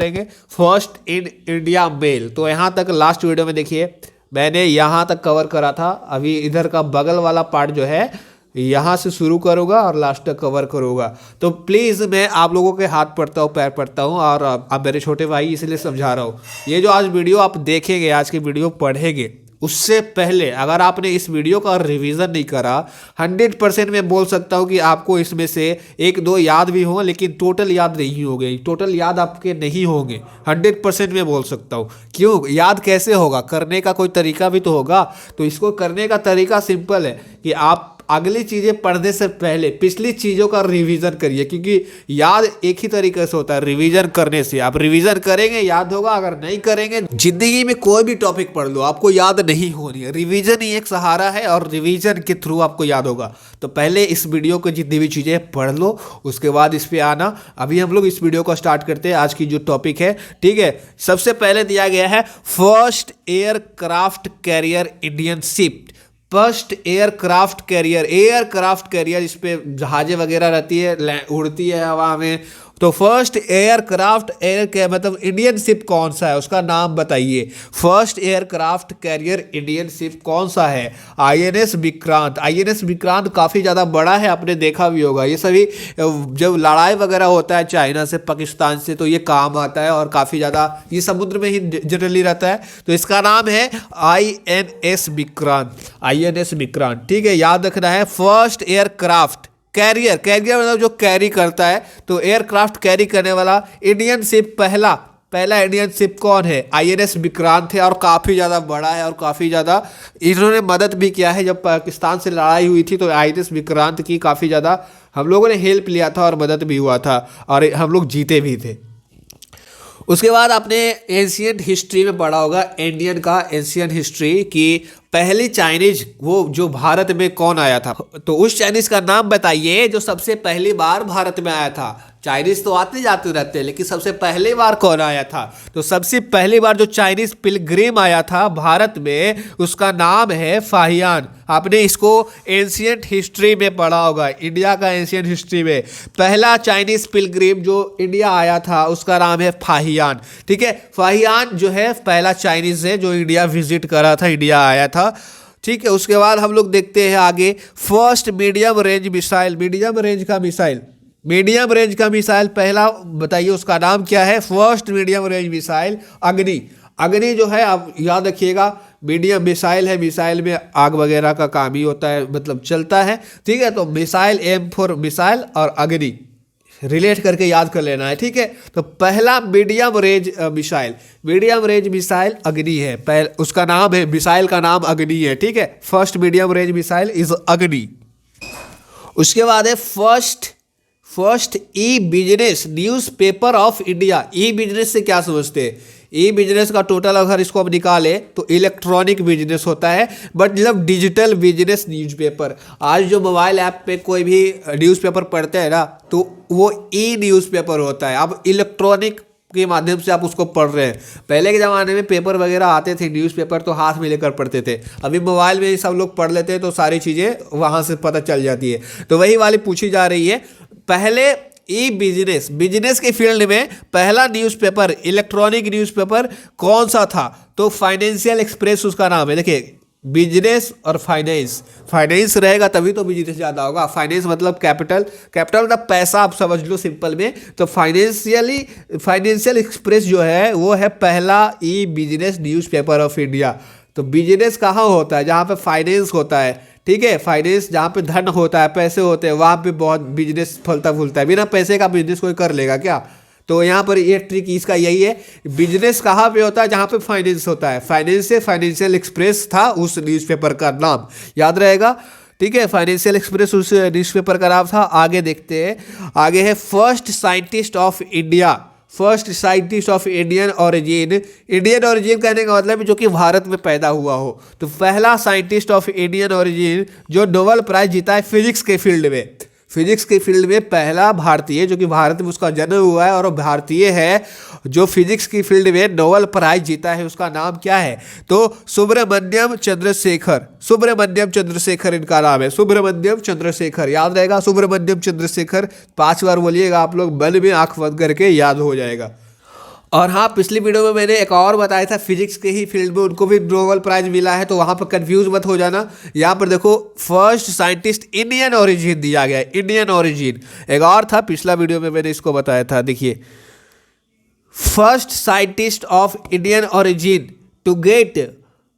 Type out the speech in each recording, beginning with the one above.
करेंगे first in India mail. तो यहाँ तक लास्ट वीडियो में देखिए मैंने यहाँ तक कवर करा था। अभी इधर का बगल वाला पार्ट जो है यहाँ से शुरू करूँगा और लास्ट तक कवर करूँगा। तो प्लीज़ मैं आप लोगों के हाथ पढ़ता हूँ, पैर पढ़ता हूँ और आप मेरे छोटे भाई इसलिए समझा रहा हूँ। ये जो आज वीडियो आप देखेंगे, आज की वीडियो पढ़ेंगे, उससे पहले अगर आपने इस वीडियो का रिवीजन नहीं करा 100% मैं बोल सकता हूँ कि आपको इसमें से एक दो याद भी हों, लेकिन टोटल याद नहीं होंगे। टोटल याद आपके नहीं होंगे 100% मैं बोल सकता हूँ। क्यों याद कैसे होगा? करने का कोई तरीका भी तो होगा। तो इसको करने का तरीका सिंपल है कि आप अगली चीज़ें पढ़ने से पहले पिछली चीज़ों का रिवीजन करिए, क्योंकि याद एक ही तरीके से होता है, रिवीजन करने से। आप रिवीजन करेंगे याद होगा, अगर नहीं करेंगे जिंदगी में कोई भी टॉपिक पढ़ लो आपको याद नहीं होनी है। रिवीजन ही एक सहारा है और रिवीजन के थ्रू आपको याद होगा। तो पहले इस वीडियो को जितनी भी चीज़ें पढ़ लो, उसके बाद इस पर आना। अभी हम लोग इस वीडियो को स्टार्ट करते हैं। आज की जो टॉपिक है, ठीक है, सबसे पहले दिया गया है first aircraft carrier Indian ship. First aircraft carrier इस पे जहाजें वगैरह रहती है, उड़ती है हवा में। तो फर्स्ट एयरक्राफ्ट मतलब इंडियन शिप कौन सा है, उसका नाम बताइए। First aircraft carrier Indian ship कौन सा है? आईएनएस विक्रांत। आईएनएस विक्रांत काफ़ी ज़्यादा बड़ा है, आपने देखा भी होगा। ये सभी जब लड़ाई वगैरह होता है चाइना से, पाकिस्तान से, तो ये काम आता है और काफ़ी ज़्यादा ये समुद्र में ही जनरली रहता है। तो इसका नाम है आईएनएस विक्रांत। आईएनएस विक्रांत, ठीक है, याद रखना है। फर्स्ट एयरक्राफ्ट कैरियर मतलब जो कैरी करता है, तो एयरक्राफ्ट कैरी करने वाला इंडियन शिप पहला इंडियन शिप कौन है? आईएनएस विक्रांत है। और काफ़ी ज़्यादा बड़ा है और काफ़ी ज़्यादा इन्होंने मदद भी किया है। जब पाकिस्तान से लड़ाई हुई थी तो आईएनएस विक्रांत की काफ़ी ज़्यादा हम लोगों ने हेल्प लिया था और मदद भी हुआ था और हम लोग जीते भी थे। उसके बाद आपने एंशियंट हिस्ट्री में पढ़ा होगा, इंडियन का एंशियंट हिस्ट्री, कि पहली चाइनीज वो जो भारत में कौन आया था। तो उस चाइनीज का नाम बताइए जो सबसे पहली बार भारत में आया था। चाइनीज तो आते जाते रहते हैं, लेकिन सबसे पहली बार कौन आया था? तो सबसे पहली बार जो चाइनीज पिलग्रिम आया था भारत में, उसका नाम है फाहियान। आपने इसको एंशियंट हिस्ट्री में पढ़ा होगा, इंडिया का एंशियंट हिस्ट्री में पहला चाइनीज पिलग्रिम जो इंडिया आया था उसका नाम है फाहियान, ठीक है। फाहियान जो है पहला चाइनीज है जो इंडिया विजिट करा था, इंडिया आया था, ठीक है। उसके बाद हम लोग देखते हैं आगे, first medium range missile. Medium range का मिसाइल पहला बताइए, उसका नाम क्या है? फर्स्ट मीडियम रेंज मिसाइल अग्नि जो है, आप याद रखिएगा, मीडियम मिसाइल है। मिसाइल में आग वगैरह का काम ही होता है, मतलब चलता है, ठीक है। तो मिसाइल, एम फॉर मिसाइल और अग्नि रिलेट करके याद कर लेना है, ठीक है। तो पहला मीडियम रेंज मिसाइल अग्नि है। उसका नाम है, मिसाइल का नाम अग्नि है, ठीक है। First medium range missile is अग्नि। उसके बाद है first E business newspaper of India. E business से क्या समझते हैं? ई बिजनेस का टोटल अगर इसको हम निकालें तो इलेक्ट्रॉनिक बिजनेस होता है, बट जब डिजिटल बिजनेस न्यूज़पेपर, आज जो मोबाइल ऐप पे कोई भी न्यूज़पेपर पढ़ते हैं ना, तो वो ई न्यूज़पेपर होता है। अब इलेक्ट्रॉनिक के माध्यम से आप उसको पढ़ रहे हैं। पहले के ज़माने में पेपर वगैरह आते थे, न्यूज़पेपर तो हाथ में लेकर पढ़ते थे। अभी मोबाइल में ही सब लोग पढ़ लेते हैं, तो सारी चीज़ें वहाँ से पता चल जाती है। तो वही वाली पूछी जा रही है। पहले ई बिजनेस के फील्ड में पहला न्यूज़पेपर, इलेक्ट्रॉनिक न्यूज़पेपर कौन सा था? तो फाइनेंशियल एक्सप्रेस उसका नाम है। देखिए, बिजनेस और फाइनेंस रहेगा तभी तो बिजनेस ज़्यादा होगा। फाइनेंस मतलब कैपिटल मतलब पैसा, आप समझ लो सिंपल में। तो फाइनेंशियल एक्सप्रेस जो है वो है पहला ई बिजनेस न्यूज़पेपर ऑफ इंडिया। तो बिजनेस कहाँ होता है? जहाँ पे फाइनेंस होता है, ठीक है। फाइनेंस जहाँ पे धन होता है, पैसे होते हैं, वहाँ पे बहुत बिजनेस फलता फूलता है। बिना पैसे का बिजनेस कोई कर लेगा क्या? तो यहाँ पर ये ट्रिक इसका यही है, बिजनेस कहाँ पे होता है? जहाँ पे फाइनेंस होता है। फाइनेंस से फाइनेंशियल एक्सप्रेस था उस न्यूज़पेपर का नाम, याद रहेगा, ठीक है। फाइनेंशियल एक्सप्रेस उस न्यूज़पेपर का नाम था। आगे देखते हैं, आगे है first scientist of Indian origin कहने का मतलब जो कि भारत में पैदा हुआ हो। तो पहला साइंटिस्ट ऑफ इंडियन ओरिजिन जो नोबेल प्राइज जीता है फिजिक्स के फील्ड में पहला भारतीय, जो कि भारत में उसका जन्म हुआ है और वो भारतीय है, जो फिजिक्स की फील्ड में नोबेल प्राइज जीता है, उसका नाम क्या है? तो सुब्रमण्यम चंद्रशेखर इनका नाम है। सुब्रमण्यम चंद्रशेखर, याद रहेगा, सुब्रमण्यम चंद्रशेखर 5 बार बोलिएगा आप लोग, मन में आंख बंद करके याद हो जाएगा। और हाँ, पिछली वीडियो में मैंने एक और बताया था फिजिक्स के ही फील्ड में उनको भी नोबेल प्राइज मिला है, तो वहाँ पर कंफ्यूज मत हो जाना। यहाँ पर देखो फर्स्ट साइंटिस्ट इंडियन ओरिजिन दिया गया है, इंडियन ओरिजिन। एक और था पिछला वीडियो में मैंने इसको बताया था, देखिए first scientist of Indian origin to get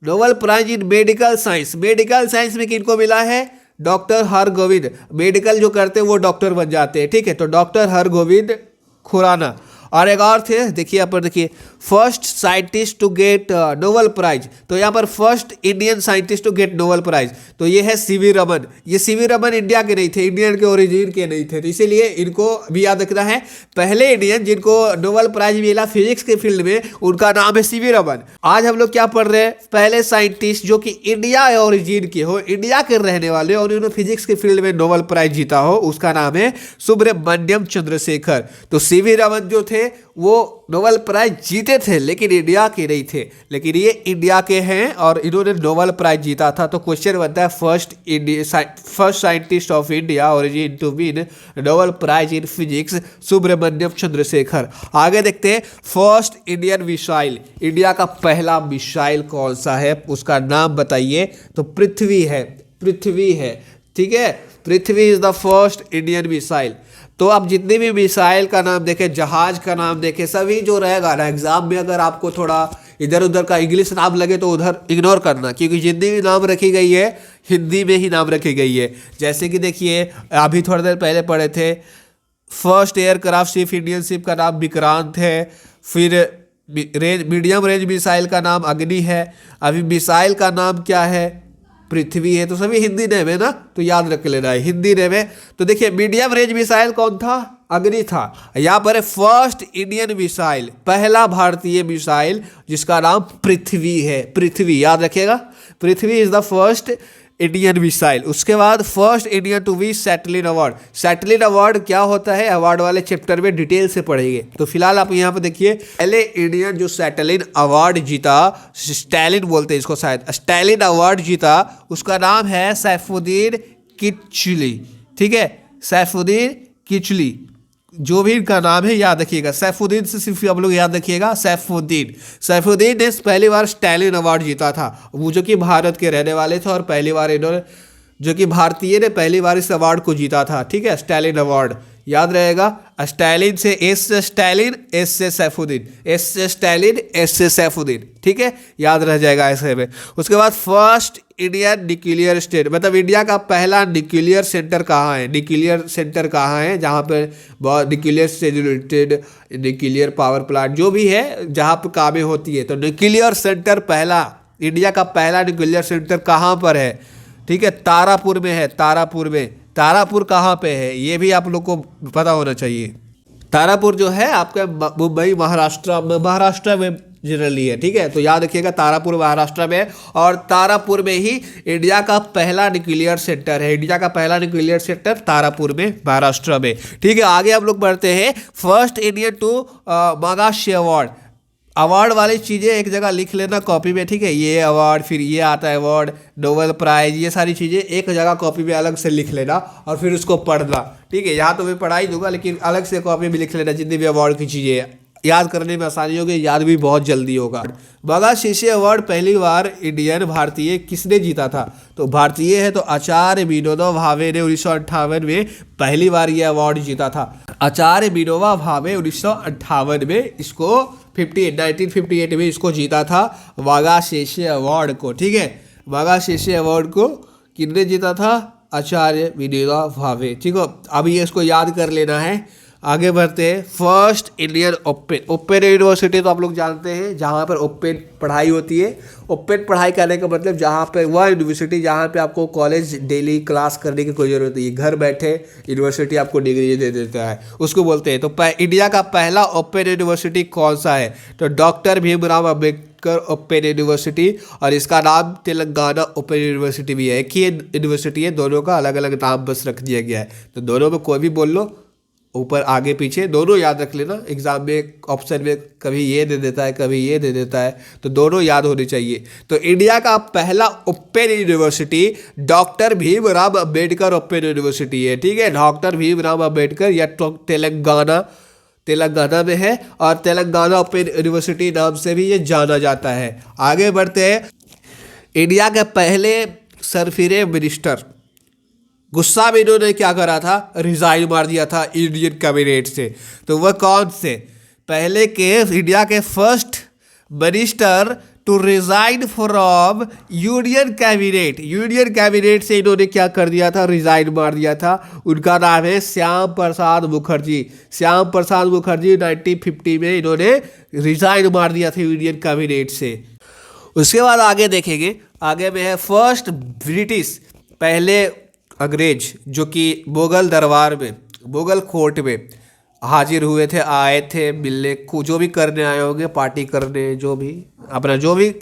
Nobel prize in medical science. Medical science में किनको मिला है? डॉक्टर हरगोविंद। मेडिकल जो करते हैं वो डॉक्टर बन जाते हैं, ठीक है, तो डॉक्टर हरगोविंद खुराना। और एक और थे, देखिए यहाँ पर देखिए first scientist to get Nobel prize, तो यहाँ पर first Indian scientist to get Nobel prize, तो ये है सीवी रमन। ये सीवी रमन इंडिया के नहीं थे, इंडियन के ओरिजिन के नहीं थे, तो इसीलिए इनको भी याद रखना है। पहले इंडियन जिनको नोबेल प्राइज मिला फिजिक्स के फील्ड में, उनका नाम है सीवी रमन। आज हम लोग क्या पढ़ रहे हैं? पहले साइंटिस्ट जो कि इंडिया ओरिजिन के हो, इंडिया के रहने वाले और उन्होंने फिजिक्स के फील्ड में नोबेल प्राइज जीता हो, उसका नाम है सुब्रमण्यम चंद्रशेखर। तो सीवी रमन जो थे वो नोबेल प्राइज जीते थे लेकिन इंडिया के नहीं थे, लेकिन ये इंडिया के हैं और इन्होंने नोबेल प्राइज जीता था। तो क्वेश्चन बनता है first scientist of India origin to win Nobel prize in physics Subramanyam Chandrasekhar. आगे देखते हैं फर्स्ट इंडियन मिसाइल। इंडिया का पहला मिसाइल कौन सा है, उसका नाम बताइए। तो पृथ्वी है, पृथ्वी है, ठीक है, Prithvi is the first Indian missile. तो आप जितने भी मिसाइल का नाम देखें, जहाज का नाम देखें, सभी जो रहेगा ना एग्जाम में, अगर आपको थोड़ा इधर उधर का इंग्लिश नाम लगे तो उधर इग्नोर करना, क्योंकि जितनी भी नाम रखी गई है हिंदी में ही नाम रखी गई है। जैसे कि देखिए अभी थोड़ी देर पहले पढ़े थे first aircraft ship Indian ship का नाम विक्रांत है, फिर मीडियम रेंज मिसाइल का नाम अग्नि है, अभी मिसाइल का नाम क्या है? पृथ्वी है। तो सभी हिंदी नेम है ना, तो याद रख लेना है हिंदी नेम है। तो देखिए मीडियम रेंज मिसाइल कौन था? अग्नि था। यहाँ पर है फर्स्ट इंडियन मिसाइल, पहला भारतीय मिसाइल जिसका नाम पृथ्वी है। पृथ्वी याद रखिएगा, Prithvi is the first Indian missile. उसके बाद फर्स्ट इंडियन टू विन सैटेलिन अवार्ड। सैटेलिन अवार्ड क्या होता है, अवार्ड वाले चैप्टर में डिटेल से पढ़ेंगे। तो फिलहाल आप यहाँ पे देखिए पहले इंडियन जो सैटेलिन अवार्ड जीता, स्टैलिन बोलते हैं इसको शायद, स्टैलिन अवार्ड जीता, उसका नाम है सैफुद्दीन किचली, ठीक है, सैफुद्दीन किचली। जो भी इनका नाम है याद रखिएगा, सैफुद्दीन से सिर्फ आप लोग याद रखिएगा सैफुद्दीन ने पहली बार स्टैलिन अवार्ड जीता था, वो जो कि भारत के रहने वाले थे और पहली बार इन्होंने, जो कि भारतीय ने पहली बार इस अवार्ड को जीता था, ठीक है, स्टैलिन अवार्ड याद रहेगा। स्टैलिन से एस से स्टैलिन, एस से सैफुद्दीन, एस से स्टैलिन, एस से सैफुद्दीन, ठीक है, याद रह जाएगा ऐसे में। उसके बाद फर्स्ट इंडियन न्यूक्लियर स्टेट, मतलब इंडिया का पहला न्यूक्लियर सेंटर कहाँ है? न्यूक्लियर सेंटर कहाँ है जहाँ पर बहुत न्यूक्लियर से रिलेटेड न्यूक्लियर पावर प्लांट जो भी है जहाँ पर कामें होती है, तो न्यूक्लियर सेंटर पहला, इंडिया का पहला न्यूक्लियर सेंटर कहाँ पर है? ठीक है, तारापुर में है, तारापुर में। तारापुर कहाँ पे है ये भी आप लोग को पता होना चाहिए। तारापुर जो है आपका मुंबई महाराष्ट्र में जनरली है, ठीक है, तो याद रखिएगा तारापुर महाराष्ट्र में, और तारापुर में ही इंडिया का पहला न्यूक्लियर सेंटर है। इंडिया का पहला न्यूक्लियर सेंटर तारापुर में, महाराष्ट्र में, ठीक है। आगे हम लोग बढ़ते हैं first Indian to Magsaysay award. Award वाली चीज़ें एक जगह लिख लेना कॉपी में, ठीक है, ये अवार्ड, फिर ये आता है अवार्ड, नोबेल प्राइज, ये सारी चीज़ें एक जगह कॉपी में अलग से लिख लेना और फिर उसको पढ़ना, ठीक है। यहाँ तो मैं पढ़ा ही दूंगा लेकिन अलग से कॉपी में लिख लेना जितनी भी अवार्ड की चीज़ें, याद करने में आसानी होगी, याद भी बहुत जल्दी होगा। मागाशी अवार्ड पहली बार इंडियन भारतीय किसने जीता था? तो भारतीय है तो आचार्य विनोबा भावे ने 1958 में पहली बार ये अवार्ड जीता था। आचार्य विनोबा भावे 1958 में इसको 1958 में इसको जीता था, मागाशी अवार्ड को, ठीक है। मागाशी अवार्ड को किसने जीता था? आचार्य विनोबा भावे, ठीक है। अभी इसको याद कर लेना है। आगे बढ़ते हैं फर्स्ट इंडियन ओपन यूनिवर्सिटी, तो आप लोग जानते हैं जहाँ पर ओपन पढ़ाई होती है। ओपन पढ़ाई करने का मतलब जहाँ पे वह यूनिवर्सिटी जहाँ पे आपको कॉलेज डेली क्लास करने की कोई ज़रूरत नहीं है, घर बैठे यूनिवर्सिटी आपको डिग्री दे देता है, उसको बोलते हैं। तो इंडिया का पहला ओपन यूनिवर्सिटी कौन सा है? तो doctor Bhimrao Ambedkar open university, और इसका नाम तेलंगाना ओपन यूनिवर्सिटी भी है। एक ही यूनिवर्सिटी है, दोनों का अलग अलग नाम बस रख दिया गया है, तो दोनों में कोई भी बोल लो, ऊपर आगे पीछे दोनों याद रख लेना। एग्जाम में ऑप्शन में कभी ये दे देता है, कभी ये दे देता है, तो दोनों याद होनी चाहिए। तो इंडिया का पहला open university doctor Bhimrao Ambedkar open university है, ठीक है, डॉक्टर भीमराव अम्बेडकर या तेलंगाना तेलंगाना में है और तेलंगाना ओपन यूनिवर्सिटी नाम से भी ये जाना जाता है। आगे बढ़ते हैं। इंडिया के पहले सरफिरे मिनिस्टर, गुस्सा में इन्होंने क्या करा था, रिजाइन मार दिया था इंडियन कैबिनेट से। तो वह कौन से पहले के इंडिया के first minister to resign from union cabinet से इन्होंने क्या कर दिया था, रिजाइन मार दिया था। उनका नाम है श्याम प्रसाद मुखर्जी। 1950 में इन्होंने रिजाइन मार दिया था यूनियन कैबिनेट से। उसके बाद आगे देखेंगे, आगे में है फर्स्ट ब्रिटिश, पहले अंग्रेज जो कि मुगल दरबार में, मुगल कोर्ट में हाजिर हुए थे, आए थे मिलने को, जो भी करने आए होंगे, पार्टी करने, जो भी अपना जो भी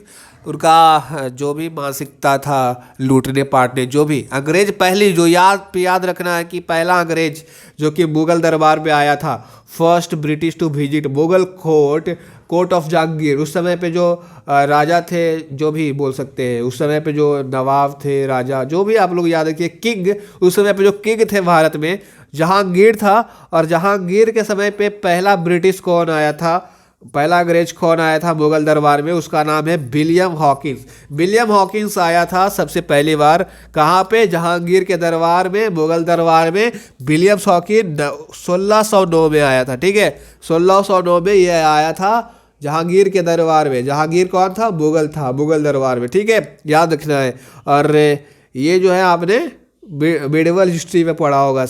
उनका जो भी मानसिकता था, लूटने पाटने, जो भी अंग्रेज पहली, जो याद रखना है कि पहला अंग्रेज जो कि मुगल दरबार में आया था, first British to visit Mughal court of Jahangir. उस समय पे जो राजा थे, जो भी बोल सकते हैं, उस समय पे जो नवाब थे, राजा, जो भी आप लोग याद रखिए, किंग, उस समय पे जो किंग थे भारत में जहांगीर था। और जहांगीर के समय पे पहला ब्रिटिश कौन आया था, पहला अंग्रेज कौन आया था मुगल दरबार में, उसका नाम है विलियम हॉकिंस। विलियम हॉकिंस आया था सबसे पहली बार कहाँ पे, जहांगीर के दरबार में, मुगल दरबार में। विलियम हॉकिंस 1609 में आया था, ठीक है, 1609 में ये आया था जहांगीर के दरबार में। जहांगीर कौन था, मुगल था, मुगल दरबार में, ठीक है, याद रखना है। और ये जो है आपने मेडिवल हिस्ट्री में पढ़ा होगा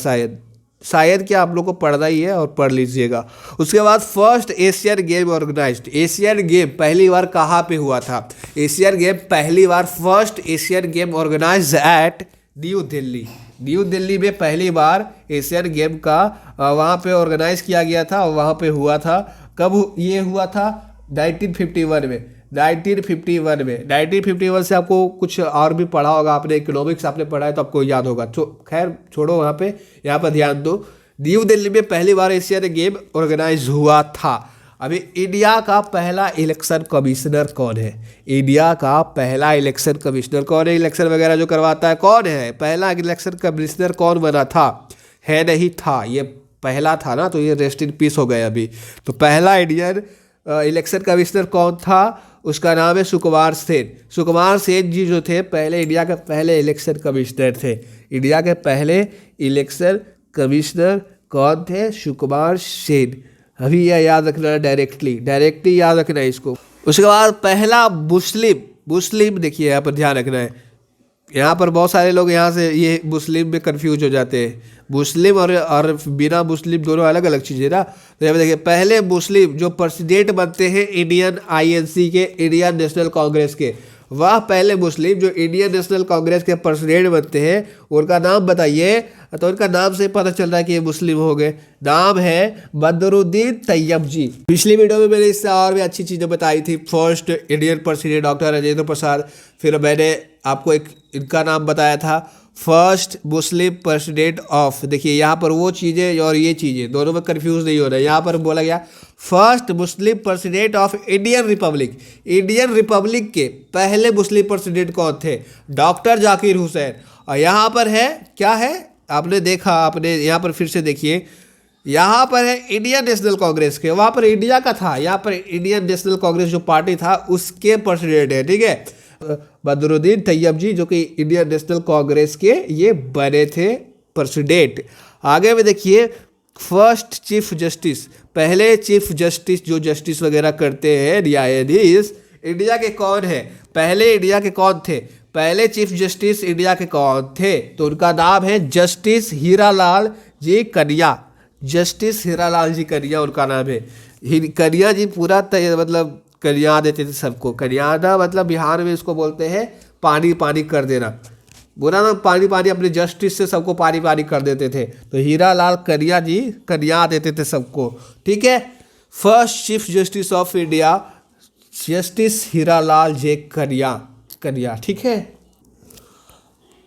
शायद क्या आप लोग को पढ़ना ही है, और पढ़ लीजिएगा। उसके बाद first Asian game organized. Asian game पहली बार कहाँ पे हुआ था, एशियन गेम पहली बार, first Asian game organized at New Delhi. New Delhi में पहली बार एशियन गेम का वहाँ पे ऑर्गेनाइज किया गया था, और वहाँ पे हुआ था। कब ये हुआ था, 1951 में। 1951 से आपको कुछ और भी पढ़ा होगा आपने, इकोनॉमिक्स आपने पढ़ा है तो आपको याद होगा। खैर छोड़ो वहाँ पे, यहाँ पर ध्यान दो। न्यू दिल्ली में पहली बार एशियन गेम ऑर्गेनाइज हुआ था। अभी इंडिया का पहला इलेक्शन कमिश्नर कौन है, इंडिया का पहला इलेक्शन कमिश्नर कौन है, इलेक्शन वगैरह जो करवाता है कौन है, पहला इलेक्शन कमिश्नर कौन बना था, है नहीं था, ये पहला था ना, तो ये रेस्ट इन पीस हो गया अभी। तो पहला इंडियन इलेक्शन कमिश्नर कौन था, उसका नाम है सुकुमार सेन। सुकुमार सेन जी जो थे पहले इंडिया के पहले इलेक्शन कमिश्नर थे। इंडिया के पहले इलेक्शन कमिश्नर कौन थे, सुकुमार सेन। अभी यह याद रखना, डायरेक्टली याद रखना है इसको। उसके बाद पहला मुस्लिम देखिए यहाँ पर ध्यान रखना है, यहाँ पर बहुत सारे लोग यहाँ से ये मुस्लिम में कंफ्यूज हो जाते हैं। मुस्लिम और बिना मुस्लिम दोनों अलग अलग चीज़ें ना। तो यहाँ पे देखिए पहले मुस्लिम जो प्रेसिडेंट बनते हैं इंडियन INC के, इंडियन नेशनल कांग्रेस के, वह पहले मुस्लिम जो इंडियन नेशनल कांग्रेस के प्रेसिडेंट बनते हैं, उनका नाम बताइए। तो उनका नाम से पता चल रहा है कि ये मुस्लिम हो गए। नाम है बदरुद्दीन तैयब जी। पिछली वीडियो में मैंने इससे और भी अच्छी चीज़ें बताई थी। First Indian president doctor Rajendra Prasad, फिर मैंने आपको एक इनका नाम बताया था फर्स्ट मुस्लिम प्रेसिडेंट ऑफ। देखिए यहाँ पर वो चीज़ें और ये चीज़ें दोनों में कंफ्यूज नहीं होना। यहाँ पर बोला गया first Muslim president of Indian Republic. Indian Republic के पहले मुस्लिम प्रेसिडेंट कौन थे, डॉक्टर जाकिर हुसैन। और यहाँ पर है क्या है, आपने देखा, आपने यहाँ पर फिर से देखिए, यहाँ पर है इंडियन नेशनल कांग्रेस के, वहाँ पर इंडिया का था, यहाँ पर इंडियन नेशनल कांग्रेस जो पार्टी था उसके प्रेसिडेंट है, ठीक है, बदरुद्दीन तैयब जी, जो कि इंडियन नेशनल कांग्रेस के ये बने थे प्रेसिडेंट। आगे में देखिए फर्स्ट चीफ जस्टिस, पहले चीफ जस्टिस जो जस्टिस वगैरह करते हैं, न्यायाधीश, इंडिया के कौन है, पहले इंडिया के कौन थे, पहले चीफ जस्टिस इंडिया के कौन थे, तो उनका नाम है जस्टिस हीरालाल जी कन्या। जस्टिस हीरालाल जी कन्या उनका नाम है। कन्या जी पूरा मतलब कन्या देते थे सबको। कन्याना मतलब बिहार में इसको बोलते हैं पानी पानी कर देना, बोला ना, पानी पानी, अपने जस्टिस से सबको पानी पानी कर देते थे। तो हीरालाल कन्या जी कन्या देते थे सबको, ठीक है। First chief justice of India justice Hiralal J Kania, ठीक है।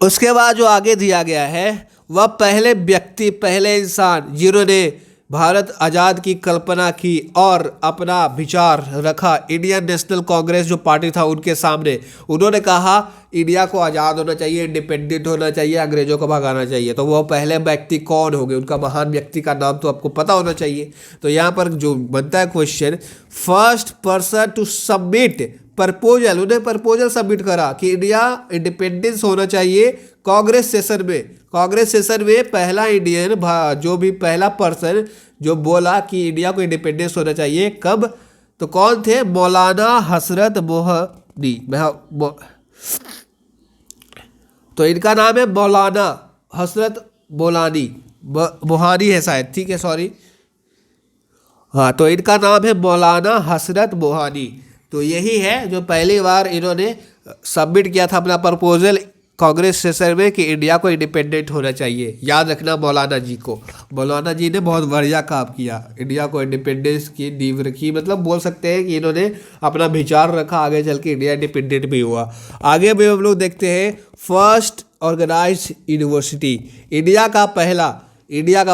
उसके बाद जो आगे दिया गया है वह पहले व्यक्ति, पहले इंसान जिन्होंने भारत आज़ाद की कल्पना की और अपना विचार रखा इंडियन नेशनल कांग्रेस जो पार्टी था उनके सामने। उन्होंने कहा इंडिया को आज़ाद होना चाहिए, इंडिपेंडेंट होना चाहिए, अंग्रेजों को भगाना चाहिए। तो वो पहले व्यक्ति कौन होंगे, उनका महान व्यक्ति का नाम तो आपको पता होना चाहिए। तो यहाँ पर जो बनता है question, first person to submit proposal, उन्हें प्रपोजल सबमिट करा कि इंडिया इंडिपेंडेंस होना चाहिए कांग्रेस सेशन में। कांग्रेस सेशन में पहला इंडियन जो भी पहला पर्सन जो बोला कि इंडिया को इंडिपेंडेंस होना चाहिए, कब, तो कौन थे, मौलाना हसरत मोहनी। तो इनका नाम है मौलाना हसरत मोहानी है शायद, ठीक है, सॉरी, हाँ, तो इनका नाम है मौलाना हसरत मोहानी। तो यही है जो पहली बार इन्होंने सबमिट किया था अपना प्रपोजल कांग्रेस सेशन में कि इंडिया को इंडिपेंडेंट होना चाहिए। याद रखना मौलाना जी को, मौलाना जी ने बहुत बढ़िया काम किया, इंडिया को इंडिपेंडेंस की नींव रखी, मतलब बोल सकते हैं कि इन्होंने अपना विचार रखा, आगे चल के इंडिया इंडिपेंडेंट भी हुआ। आगे भी हम लोग देखते हैं फर्स्ट ऑर्गेनाइज यूनिवर्सिटी। इंडिया का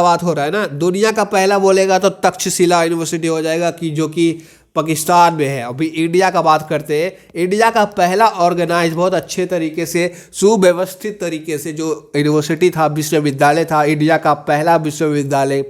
बात हो रहा है ना, दुनिया का पहला बोलेगा तो तक्षशिला यूनिवर्सिटी हो जाएगा कि जो कि पाकिस्तान में है। अभी इंडिया का बात करते हैं, इंडिया का पहला ऑर्गेनाइज बहुत अच्छे तरीके से सुव्यवस्थित तरीके से जो यूनिवर्सिटी था, विश्वविद्यालय था, इंडिया का पहला विश्वविद्यालय,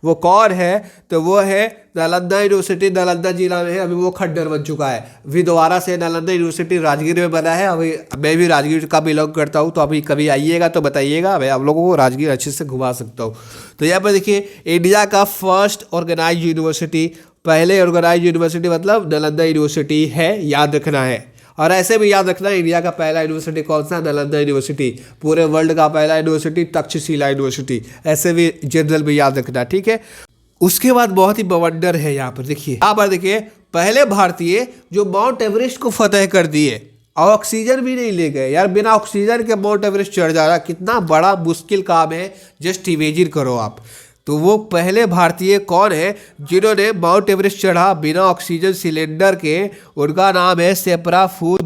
वो कौन है, तो वो है नालंदा यूनिवर्सिटी, नालंदा जिला में है। अभी वो खंडर बन चुका है, अभी दोबारा से नालंदा यूनिवर्सिटी राजगीर में बना है। अभी मैं भी राजगीर का बिलोंग करता हूँ, तो अभी कभी आइएगा तो बताइएगा, मैं आप लोगों को राजगीर अच्छे से घुमा सकता हूँ। तो यहाँ पर देखिए इंडिया का फर्स्ट ऑर्गेनाइज यूनिवर्सिटी, पहले ऑर्गेनाइज यूनिवर्सिटी मतलब नालंदा यूनिवर्सिटी है, याद रखना है। और ऐसे भी याद रखना इंडिया का पहला यूनिवर्सिटी कौन सा, नालंदा यूनिवर्सिटी। पूरे वर्ल्ड का पहला यूनिवर्सिटी तक्षशिला यूनिवर्सिटी, ऐसे भी जनरल भी याद रखना, ठीक है। उसके बाद बहुत ही बवंडर है यहाँ पर देखिए, पहले भारतीय जो माउंट एवरेस्ट को फतेह कर दिए और ऑक्सीजन भी नहीं ले गए। यार बिना ऑक्सीजन के माउंट एवरेस्ट चढ़ जा रहा, कितना बड़ा मुश्किल काम है, जस्ट इमेजिन करो आप। तो वो पहले भारतीय कौन है जिन्होंने माउंट एवरेस्ट चढ़ा बिना ऑक्सीजन सिलेंडर के, उनका नाम है शेरपा फू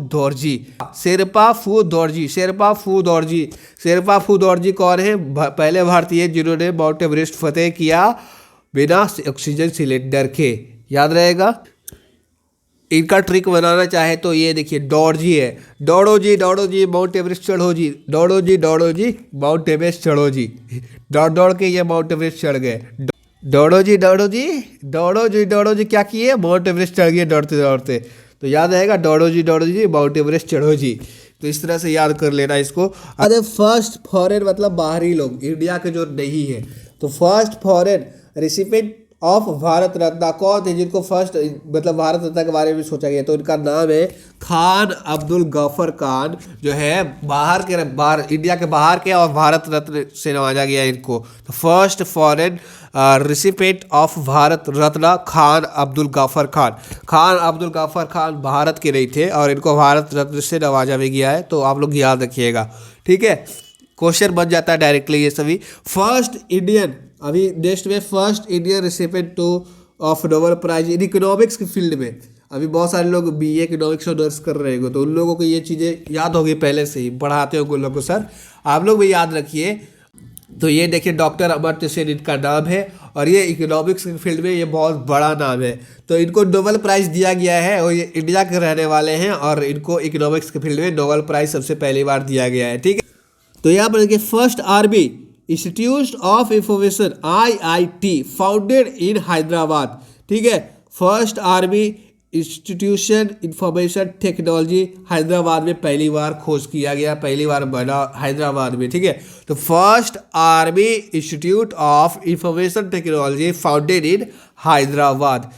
दोरजी कौन है, पहले भारतीय जिन्होंने माउंट एवरेस्ट फतेह किया बिना ऑक्सीजन सिलेंडर के, याद रहेगा। इनका ट्रिक बनाना चाहे तो ये देखिए, दौड़जी है, दौड़ो जी माउंट एवरेस्ट चढ़ो जी, दौड़ो जी माउंट एवरेस्ट चढ़ो जी, दौड़ के ये माउंट एवरेस्ट चढ़ गए। दौड़ो जी क्या किए, माउंट एवरेस्ट चढ़ गए दौड़ते। तो याद रहेगा, दौड़ो जी माउंट एवरेस्ट चढ़ो जी। तो इस तरह से याद कर लेना इसको। अरे फर्स्ट फॉरेन मतलब बाहरी लोग, इंडिया के जो नहीं है, तो first foreign recipient of Bharat Ratna कौन थे जिनको फर्स्ट मतलब भारत रत्न के बारे में सोचा गया, तो इनका नाम है खान अब्दुल गफर खान, जो है बाहर इंडिया के बाहर के, और भारत रत्न से नवाजा गया इनको। तो first foreign recipient of Bharat Ratna Khan Abdul Gruffudd Khan Bharat के नहीं थे और इनको भारत रत्न से नवाजा भी गया है। तो आप लोग याद रखिएगा, ठीक है, क्वेश्चन बन जाता है डायरेक्टली ये सभी। फर्स्ट इंडियन, अभी नेक्स्ट में first Indian recipient to of Nobel prize in economics की फील्ड में। अभी बहुत सारे लोग बीए इकोनॉमिक्स ऑनर्स कर रहे हो, तो उन लोगों को ये चीज़ें याद होगी, पहले से ही पढ़ाते हो उन लोगों को सर, आप लोग भी याद रखिए। तो ये देखिए डॉक्टर अमर्त्य सेन इनका नाम है, और ये इकोनॉमिक्स की फील्ड में ये बहुत बड़ा नाम है। तो इनको नोबेल प्राइज़ दिया गया है, और ये इंडिया के रहने वाले हैं, और इनको इकोनॉमिक्स के फील्ड में नोबेल प्राइज़ सबसे पहली बार दिया गया है, ठीक है। तो यहाँ पर देखिए first RB institute of information IIT founded in Hyderabad, ठीक है। First army institution information technology Hyderabad में पहली बार खोज किया गया, पहली बार बना हैदराबाद में, ठीक है। तो first army institute of information technology founded in Hyderabad,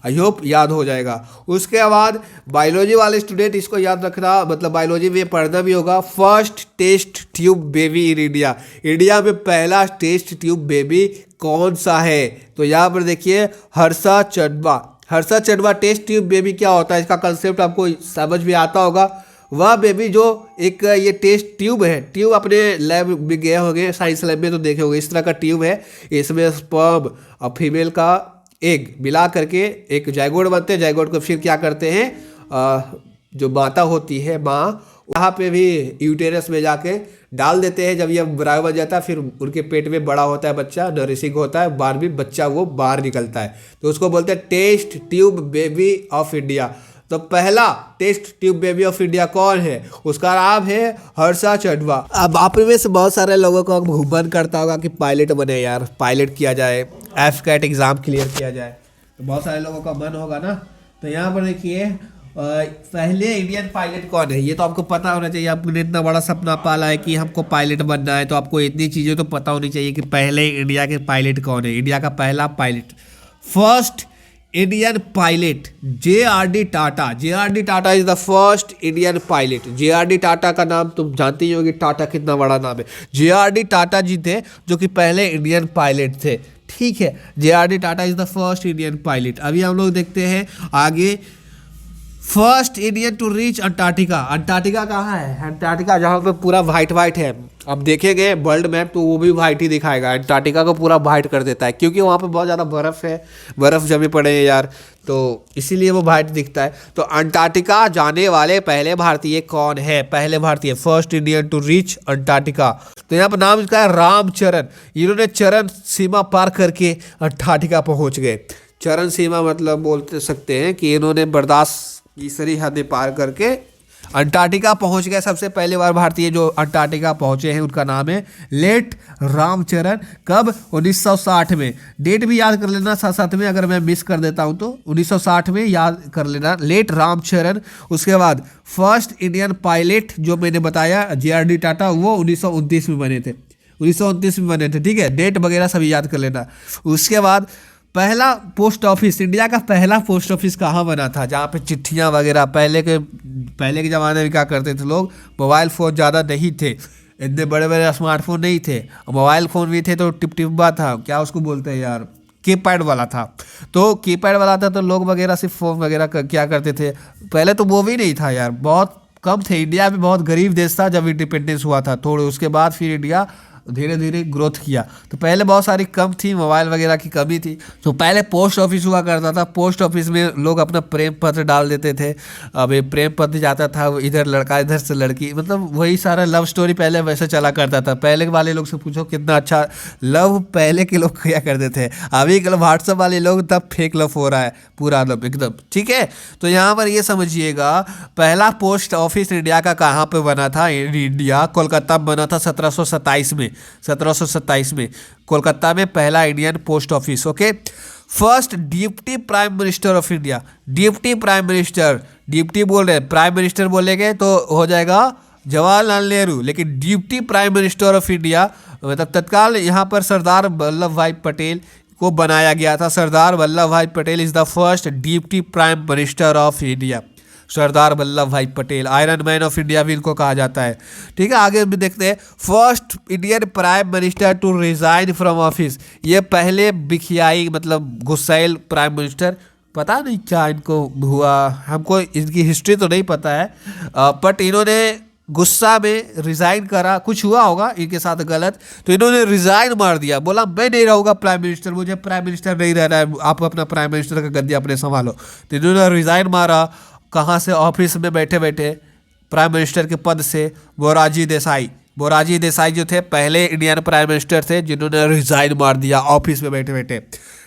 I hope याद हो जाएगा। उसके बाद बायोलॉजी वाले स्टूडेंट इसको याद रखना, मतलब बायोलॉजी में पढ़ना भी होगा। First test tube baby in India में पहला टेस्ट ट्यूब बेबी कौन सा है, तो यहाँ पर देखिए Harsha Chadha test tube baby क्या होता है, इसका कंसेप्ट आपको समझ में आता होगा। वह बेबी जो एक ये टेस्ट ट्यूब है, ट्यूब अपने लैब में गए होंगे, साइंस लैब में तो देखे होंगे, इस तरह का ट्यूब है, इसमें स्पर्म और फीमेल का एग मिला करके एक जायगोट बनते हैं। जायगोट को फिर क्या करते हैं, जो माता होती है माँ, वहाँ पे भी यूटेरस में जाके डाल देते हैं। जब ये बराबर बन जाता है फिर उनके पेट में बड़ा होता है बच्चा, नरिशिंग होता है, बाद में बच्चा वो बाहर निकलता है, तो उसको बोलते हैं test tube baby of India. तो पहला test tube baby of India कौन है? उसका नाम है हर्षा चड्ढा। अब आप में से बहुत सारे लोगों को मन करता होगा कि पायलट बने यार, पायलट किया जाए, एफकेट एग्जाम क्लियर किया जाए, तो बहुत सारे लोगों का मन होगा ना। तो यहाँ पर देखिए पहले इंडियन पायलट कौन है ये तो आपको पता होना चाहिए। आपने इतना बड़ा सपना पाला है कि हमको पायलट बनना है, तो आपको इतनी चीज़ें तो पता होनी चाहिए कि पहले इंडिया के पायलट कौन है। इंडिया का पहला pilot, first Indian pilot JRD Tata. JRD Tata is the first Indian pilot. JRD Tata का नाम तुम जानते ही होगे, टाटा कितना बड़ा नाम है। JRD टाटा जी थे जो कि पहले इंडियन पायलट थे, ठीक है। JRD Tata is the first Indian pilot. अभी हम लोग देखते हैं आगे, first Indian to reach Antarctica. Antarctica कहाँ है? अंटार्कटिका जहाँ पे पूरा वाइट वाइट है। अब देखेंगे वर्ल्ड मैप तो वो भी वाइट ही दिखाएगा, अंटार्कटिका को पूरा वाइट कर देता है क्योंकि वहाँ पे बहुत ज़्यादा बर्फ़ है, बर्फ़ जमे पड़े हैं यार, तो इसीलिए वो वाइट दिखता है। तो अंटार्कटिका जाने वाले पहले भारतीय कौन है? पहले भारतीय, first Indian to reach Antarctica. तो यहाँ पर नाम इसका है रामचरण। इन्होंने चरण सीमा पार करके अंटार्कटिका पहुँच गए। चरण सीमा मतलब बोलते सकते हैं कि इन्होंने बर्दाश्त की सारी हदें पार करके अंटार्कटिका पहुंच गए। सबसे पहले बार भारतीय जो अंटार्कटिका पहुंचे हैं उनका नाम है लेट रामचरण। कब? 1960 में। डेट भी याद कर लेना साथ साथ में, अगर मैं मिस कर देता हूं तो 1960 में याद कर लेना, लेट रामचरण। उसके बाद फर्स्ट इंडियन पायलट जो मैंने बताया JRD टाटा, वो 1929 में बने थे, 1929 में बने थे, ठीक है। डेट वगैरह सभी याद कर लेना। उसके बाद पहला पोस्ट ऑफिस, इंडिया का पहला पोस्ट ऑफिस कहाँ बना था? जहाँ पे चिट्ठियाँ वगैरह, पहले के ज़माने में क्या करते थे लोग, मोबाइल फ़ोन ज़्यादा नहीं थे, इतने बड़े बड़े स्मार्टफोन नहीं थे, मोबाइल फ़ोन भी थे तो टिपटिपा था, क्या उसको बोलते हैं यार, कीपैड वाला था। तो कीपैड वाला था तो लोग वगैरह सिर्फ फ़ोन वगैरह क्या करते थे, पहले तो वो भी नहीं था यार, बहुत कम थे। इंडिया भी बहुत गरीब देश था जब इंडिपेंडेंस हुआ था, थोड़े उसके बाद फिर इंडिया धीरे धीरे ग्रोथ किया। तो पहले बहुत सारी कम थी, मोबाइल वगैरह की कमी थी। तो पहले पोस्ट ऑफिस हुआ करता था, पोस्ट ऑफिस में लोग अपना प्रेम पत्र डाल देते थे। अब ये प्रेम पत्र जाता था, इधर लड़का इधर से लड़की, मतलब वही सारा लव स्टोरी पहले वैसे चला करता था। पहले वाले लोग से पूछो कितना अच्छा लव पहले के लोग किया करते थे। अभी के व्हाट्सएप वाले लोग तब फेक लव हो रहा है पूरा लव एकदम, ठीक है। तो यहाँ पर ये समझिएगा पहला पोस्ट ऑफिस इंडिया का कहाँ पे बना था? इंडिया कोलकाता में बना था 1727 में। 1727 में कोलकाता में पहला Indian post office, okay. First deputy prime minister of India. Deputy prime minister, deputy बोल रहे हैं, प्राइम मिनिस्टर बोलेंगे तो हो जाएगा जवाहरलाल नेहरू, लेकिन deputy prime minister of India मतलब तत्काल यहाँ पर सरदार वल्लभ भाई पटेल को बनाया गया था। Sardar Vallabh Bhai Patel is the first deputy prime minister of India. Sardar Vallabh Bhai Patel, iron man of India भी इनको कहा जाता है, ठीक है। आगे भी देखते हैं, first Indian prime minister to resign from office. ये पहले बिखियाई मतलब गुस्सैल प्राइम मिनिस्टर, पता नहीं क्या इनको हुआ, हमको इनकी हिस्ट्री तो नहीं पता है, बट इन्होंने गुस्सा में रिज़ाइन करा, कुछ हुआ होगा इनके साथ गलत, तो इन्होंने रिज़ाइन मार दिया, बोला मैं नहीं रहूँगा प्राइम मिनिस्टर, मुझे प्राइम मिनिस्टर नहीं रहना है, आप अपना प्राइम मिनिस्टर का गद्दी अपने संभालो। तो इन्होंने रिज़ाइन मारा, कहाँ से? ऑफिस में बैठे बैठे प्राइम मिनिस्टर के पद से। मोरारजी देसाई, मोरारजी देसाई जो थे पहले इंडियन प्राइम मिनिस्टर थे जिन्होंने रिज़ाइन मार दिया ऑफिस में बैठे बैठे,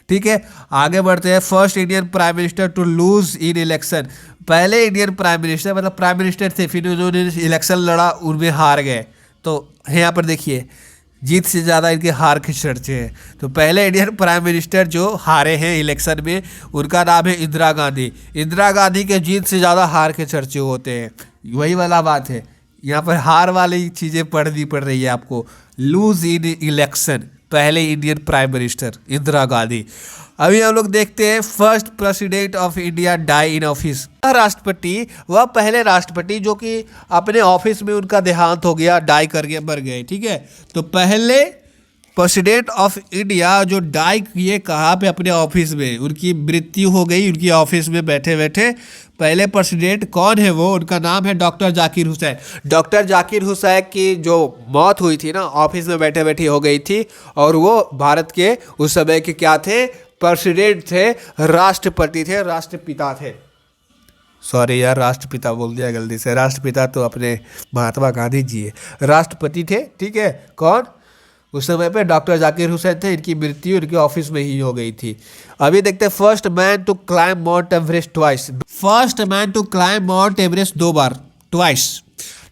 ठीक है। आगे बढ़ते हैं, first Indian prime minister to lose in election. पहले इंडियन प्राइम मिनिस्टर मतलब प्राइम मिनिस्टर थे, फिर उन्होंने इलेक्शन लड़ा, उनमें हार गए। तो यहाँ पर देखिए जीत से ज़्यादा इनके हार के चर्चे हैं। तो पहले इंडियन प्राइम मिनिस्टर जो हारे हैं इलेक्शन में उनका नाम है इंदिरा गांधी। इंदिरा गांधी के जीत से ज़्यादा हार के चर्चे होते हैं, वही वाला बात है। यहाँ पर हार वाली चीज़ें पढ़नी पड़ रही है आपको। लूज इन इलेक्शन, पहले Indian prime minister Indira Gandhi. अभी हम लोग देखते हैं, first president of India die in office. राष्ट्रपति, वह पहले राष्ट्रपति जो कि अपने ऑफिस में उनका देहांत हो गया, डाई करके मर गए, ठीक है। तो पहले प्रेसिडेंट ऑफ इंडिया जो डाई किए कहाँ पे? अपने ऑफिस में, उनकी मृत्यु हो गई उनकी ऑफिस में बैठे बैठे। पहले प्रेसिडेंट कौन है वो? उनका नाम है डॉक्टर जाकिर हुसैन। डॉक्टर जाकिर हुसैन की जो मौत हुई थी ना, ऑफिस में बैठे बैठे हो गई थी, और वो भारत के उस समय के क्या थे? प्रेसिडेंट थे, राष्ट्रपति थे, राष्ट्रपिता थे। सॉरी यार, राष्ट्रपिता बोल दिया गलती से। राष्ट्रपिता तो अपने महात्मा गांधी जी है, राष्ट्रपति थे, ठीक है। कौन? उस समय पे डॉक्टर जाकिर हुसैन थे, इनकी मृत्यु इनके ऑफिस में ही हो गई थी। अभी देखते हैं first man to climb Mount Everest twice. First man to climb Mount Everest 2 बार, ट्वाइस।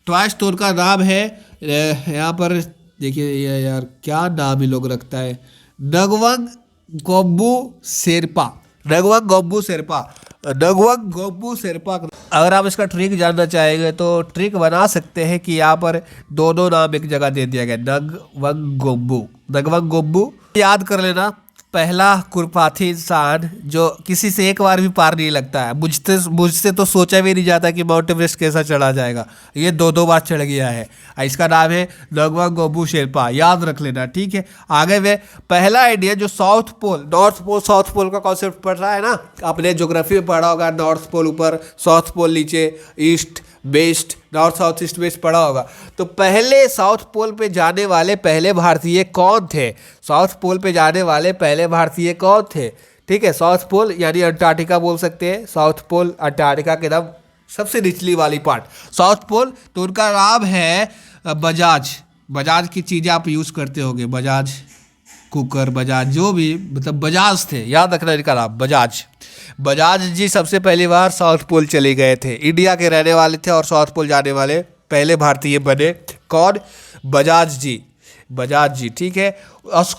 ट्वाइस तो उनका नाम है, यहाँ पर देखिए ये यार क्या नाम ही लोग रखता है, नगवंग गोम्बू शेरपा। नगवंग गोम्बू शेरपा, नगवंग गोम्बू शेरपा। अगर आप इसका ट्रिक जानना चाहेंगे तो ट्रिक बना सकते हैं कि यहाँ पर दोनों नाम एक जगह दे दिया गया, नगवंग गोम्बू, नगवंग गोम्बू। याद कर लेना, पहला कुरपाथी इंसान जो किसी से एक बार भी पार नहीं लगता है। मुझसे तो सोचा भी नहीं जाता कि माउंट एवरेस्ट कैसा चढ़ा जाएगा, ये 2 बार चढ़ गया है। इसका नाम है नगवंग गोम्बू शेरपा, याद रख लेना, ठीक है। आगे में पहला इंडियन जो south pole, north pole south pole का कॉन्सेप्ट पढ़ रहा है ना, आपने ज्योग्राफी में पढ़ा होगा, नॉर्थ पोल ऊपर, साउथ पोल नीचे, east west, north south east west पढ़ा होगा। तो पहले साउथ पोल पे जाने वाले पहले भारतीय कौन थे? साउथ पोल पे जाने वाले पहले भारतीय कौन थे? ठीक है, साउथ पोल यानी अंटार्कटिका बोल सकते हैं। साउथ पोल अंटार्कटिका के नाम सबसे निचली वाली पार्ट साउथ पोल। तो उनका नाम है बजाज। बजाज की चीज़ें आप यूज़ करते होंगे, बजाज कुकर, बजाज जो भी, मतलब बजाज थे, याद रखना इनका नाम बजाज। बजाज जी सबसे पहली बार साउथ पोल चले गए थे, इंडिया के रहने वाले थे और साउथ पोल जाने वाले पहले भारतीय बने। कौन? बजाज जी, बजाज जी, ठीक है।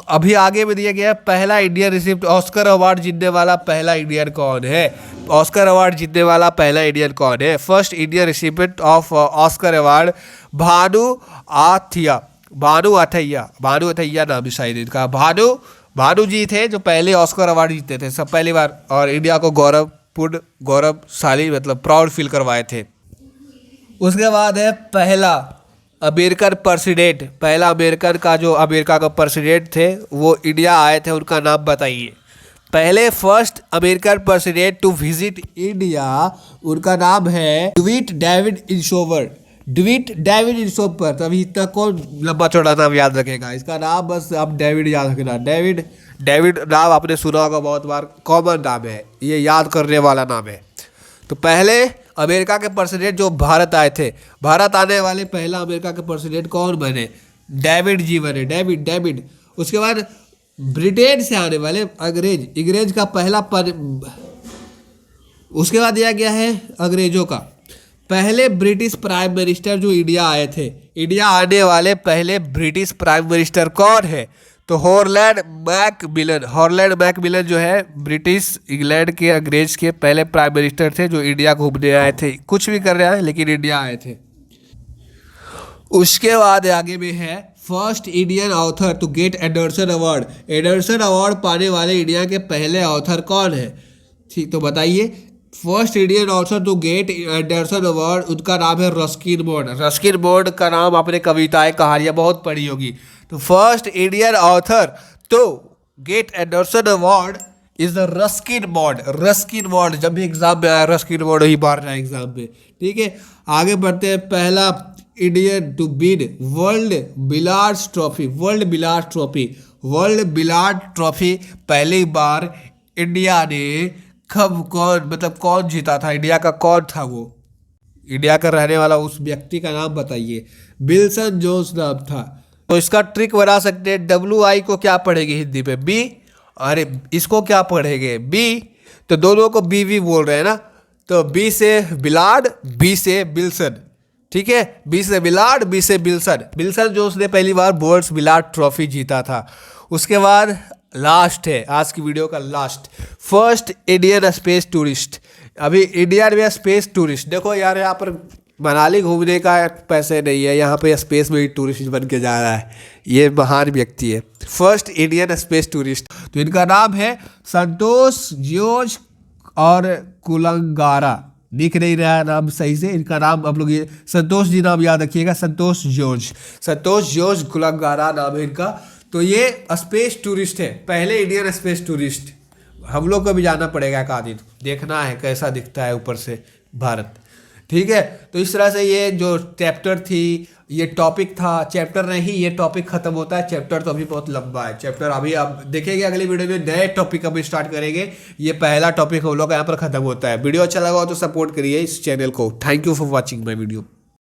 अभी आगे में दिया गया पहला इंडियन रिसिप्ट ऑस्कर अवार्ड जीतने वाला पहला इंडियन कौन है? ऑस्कर अवार्ड जीतने वाला पहला इंडियन कौन है? First Indian receipt of Oscar award Bhanu Athiya, Bhanu Athaiya नाम है शायद इनका। भानु जी थे जो पहले ऑस्कर अवार्ड जीते थे सब पहली बार, और इंडिया को गौरवशाली मतलब प्राउड फील करवाए थे। उसके बाद है पहला अमेरिकन प्रेसिडेंट, पहला अमेरिकन का जो अमेरिका का प्रेसिडेंट थे वो इंडिया आए थे, उनका नाम बताइए। पहले first American president to visit India, उनका नाम है ड्यूइट डेविड इंशोवर। ड्यूइट डेविड इंशोवर। तभी इतना कौन लंबा चौड़ा नाम याद रखेगा? इसका नाम बस आप डेविड याद रखना। डेविड नाम आपने सुना होगा बहुत बार, कॉमन नाम है, ये याद करने वाला नाम है। तो पहले अमेरिका के प्रेसिडेंट जो भारत आए थे, भारत आने वाले पहला अमेरिका के प्रेसिडेंट कौन बने? डेविड जी बने, डेविड। उसके बाद ब्रिटेन से आने वाले अंग्रेज का पहला उसके बाद दिया गया है अंग्रेजों का पहले ब्रिटिश प्राइम मिनिस्टर जो इंडिया आए थे। इंडिया आने वाले पहले ब्रिटिश प्राइम मिनिस्टर कौन है? तो हॉलैंड मैकमिलन जो है ब्रिटिश इंग्लैंड के अंग्रेज के पहले प्राइम मिनिस्टर थे जो इंडिया घूमने आए थे, कुछ भी कर रहे हैं लेकिन इंडिया आए थे। उसके बाद आगे में है first Indian author to get Andersen award. Andersen award पाने वाले इंडिया के पहले ऑथर कौन है? ठीक, तो बताइए। First Indian author to get Andersen award, उनका नाम है रस्किन बॉन्ड। रस्किन बॉन्ड का नाम आपने कविताएं कहानियां बहुत पढ़ी होगी। तो first Indian author to get Andersen award is the Ruskin Bond. Ruskin Bond जब भी एग्जाम में आया रस्किन बॉन्ड ही बार रहा है एग्जाम में, ठीक है। आगे बढ़ते हैं। पहला Indian to win world billiards trophy पहली बार इंडिया ने कौन जीता था? इंडिया का कौन था वो? इंडिया का रहने वाला उस व्यक्ति का नाम बताइए। विल्सन जोन्स नाम था। तो इसका ट्रिक बना सकते हैं। WI को क्या पढ़ेंगे हिंदी में? बी। अरे इसको क्या पढ़ेंगे? बी। तो दोनों को बी बोल रहे हैं ना, तो बी से बिलार्ड, बी से बिल्सन, ठीक है। बी से बिलार्ड, बी से बिल्सन जोन्स ने पहली बार बोल्ट्स बिलार्ड ट्रॉफी जीता था। उसके बाद लास्ट है आज की वीडियो का last, first Indian space tourist. अभी इंडिया में स्पेस टूरिस्ट, देखो यार यहाँ पर मनाली घूमने का पैसे नहीं है, यहाँ पे स्पेस में ही टूरिस्ट बन के जा रहा है। ये महान व्यक्ति है फर्स्ट इंडियन स्पेस टूरिस्ट। तो इनका नाम है संतोष जॉर्ज और कुलंगारा। दिख नहीं रहा नाम सही से, इनका नाम आप लोग ये संतोष जी नाम याद रखिएगा, संतोष जॉर्ज कुलंगारा नाम है इनका। तो ये स्पेस टूरिस्ट है, पहले इंडियन स्पेस टूरिस्ट। हम लोग को भी जाना पड़ेगा एक आदि, देखना है कैसा दिखता है ऊपर से भारत। ठीक है। तो इस तरह से ये जो चैप्टर थी, ये टॉपिक था, चैप्टर नहीं ये टॉपिक खत्म होता है। चैप्टर तो अभी बहुत लंबा है, चैप्टर अभी आप देखेंगे अगली वीडियो में नए टॉपिक अभी स्टार्ट करेंगे। ये पहला टॉपिक हम लोग का यहाँ पर खत्म होता है। वीडियो अच्छा लगा हो तो सपोर्ट करिए इस चैनल को। Thank you for watching my video.